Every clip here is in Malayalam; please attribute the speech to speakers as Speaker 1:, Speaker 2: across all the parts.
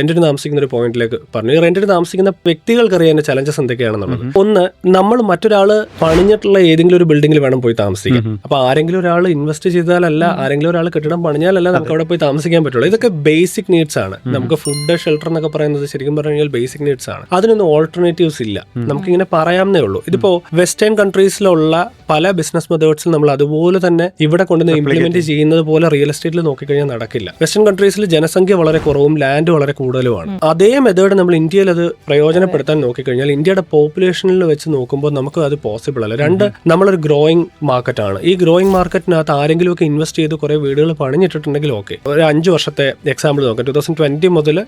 Speaker 1: റെന്റിന് താമസിക്കുന്ന ഒരു പോയിന്റിലേക്ക് പറഞ്ഞു. ഈ റെന്റിന് താമസിക്കുന്ന വ്യക്തികൾക്ക് അറിയാൻ ചലഞ്ചസ് എന്തൊക്കെയാണെന്നുള്ളത്. ഒന്ന്, നമ്മൾ മറ്റൊരാൾ പണിഞ്ഞിട്ടുള്ള ഏതെങ്കിലും ഒരു ബിൽഡിംഗിൽ വേണം പോയി താമസിക്കാൻ. അപ്പൊ ആരെങ്കിലും ഒരാൾ ഇൻവെസ്റ്റ് ചെയ്താലല്ല, ആരെങ്കിലും ഒരാൾ കെട്ടിടം പണിഞ്ഞാലല്ല നമുക്ക് അവിടെ പോയി താമസിക്കാൻ പറ്റുള്ളൂ. ഇതൊക്കെ ബേസിക് നീഡ്സ് ആണ്. നമുക്ക് ഫുഡ്, ഷെൽട്ടർ എന്നൊക്കെ പറയുന്നത് ശരിക്കും പറഞ്ഞു കഴിഞ്ഞാൽ ബേസിക് നീഡ്സ് ആണ്. അതിനൊന്നും ഓൾട്ടർനേറ്റീവ്സ് ഇല്ല. നമുക്കിങ്ങനെ പറയാവുന്നേ ഉള്ളൂ. ഇതിപ്പോ വെസ്റ്റേൺ കൺട്രീസിലുള്ള പല ബിസിനസ് മെത്തേഡ്സിൽ നമ്മൾ അതുപോലെ തന്നെ ഇവിടെ കൊണ്ടുവന്ന് ഇംപ്ലിമെന്റ് ചെയ്യുന്നത് പോലെ റിയൽ എസ്റ്റേറ്റിൽ നോക്കിക്കഴിഞ്ഞാൽ നടക്കില്ല. വെസ്റ്റേൺ കൺട്രീസിൽ ജനസംഖ്യ വളരെ കുറവും ലാൻഡ് വളരെ കൂടുതലുമാണ്. അതേ മെത്തേഡ് നമ്മൾ ഇന്ത്യയിൽ അത് പ്രയോജനപ്പെടുത്താൻ നോക്കിക്കഴിഞ്ഞാൽ ഇന്ത്യയുടെ പോപ്പുലേഷനിൽ വെച്ച് നോക്കുമ്പോൾ നമുക്ക് അത് പോസിബിൾ അല്ല. രണ്ട്, നമ്മളൊരു ഗ്രോയിങ് മാർക്കറ്റ് ആണ്. ഈ ഗ്രോയിങ് മാർക്കറ്റിനകത്ത് ആരെങ്കിലും ഒക്കെ ഇൻവെസ്റ്റ് ചെയ്ത് കുറെ വീടുകൾ പണിഞ്ഞിട്ടുണ്ടെങ്കിൽ ഓക്കെ. ഒരു 5 വർഷത്തെ എക്സാമ്പിൾ നോക്കാം. 2020 മുതൽ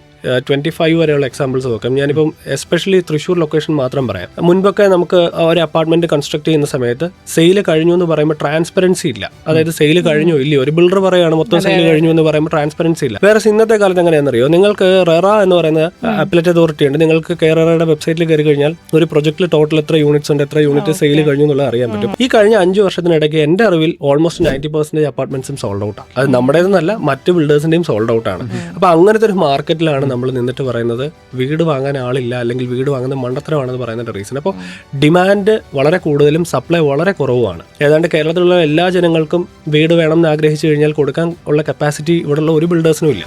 Speaker 1: 25 വരെയുള്ള എക്സാമ്പിൾസ് നോക്കാം. ഞാനിപ്പം എസ്പെഷ്യലി തൃശ്ശൂർ ലൊക്കേഷൻ മാത്രം പറയാം. മുൻപൊക്കെ നമുക്ക് ഒരു അപ്പാർട്ട്മെന്റ് കൺസ്ട്രക്ട് ചെയ്യുന്ന സമയത്ത് സെയിൽ കഴിഞ്ഞു എന്ന് പറയുമ്പോൾ ട്രാൻസ്പെറൻസി ഇല്ല. അതായത് സെയിൽ കഴിഞ്ഞോ ഇല്ലയോ, ഒരു ബിൽഡർ പറയാണ് മൊത്തം സെയിൽ കഴിഞ്ഞു എന്ന് പറയുമ്പോൾ ട്രാൻസ്പെറൻസി ഇല്ല. വേറെ ഇന്നത്തെ കാലത്ത് എങ്ങനെയാണെന്നറിയോ, നിങ്ങൾക്ക് റെറ എന്ന് പറയുന്ന അപ്പലേറ്റ് അതോറിറ്റി ഉണ്ട്. നിങ്ങൾക്ക് റെറയുടെ വെബ്സൈറ്റിൽ കയറി കഴിഞ്ഞാൽ ഒരു പ്രൊജക്റ്റിൽ ടോട്ടൽ എത്ര യൂണിറ്റ്സ് ഉണ്ട്, എത്ര യൂണിറ്റ് സെയിൽ കഴിഞ്ഞു എന്നുള്ളത് അറിയാൻ പറ്റും. ഈ കഴിഞ്ഞ 5 വർഷത്തിനിടയ്ക്ക് എന്റെ അറിവിൽ ഓൾമോസ്റ്റ് 90% അപ്പാർട്ട്മെന്റ്സും സോൾഡ് ഔട്ട് ആണ്. അത് നമ്മുടേതെന്നല്ല, മറ്റ് ബിൽഡേഴ്സിന്റെയും സോൾഡ് ഔട്ട് ആണ്. അപ്പൊ അങ്ങനത്തെ ഒരു മാർക്കറ്റിലാണ് നമ്മൾ നിന്നിട്ട് പറയുന്നത് വീട് വാങ്ങാൻ ആളില്ല, അല്ലെങ്കിൽ വീട് വാങ്ങുന്ന മണ്ടത്തരമാണെന്ന് പറയുന്നതിന്റെ റീസൺ. അപ്പോൾ ഡിമാൻഡ് വളരെ കൂടുതലും സപ്ലൈ വളരെ കുറവുമാണ്. ഏതാണ്ട് കേരളത്തിലുള്ള എല്ലാ ജനങ്ങൾക്കും വീട് വേണം എന്ന് ആഗ്രഹിച്ചു കഴിഞ്ഞാൽ കൊടുക്കാൻ ഉള്ള കപ്പാസിറ്റി ഇവിടെയുള്ള ഒരു ബിൽഡേഴ്സിനും ഇല്ല.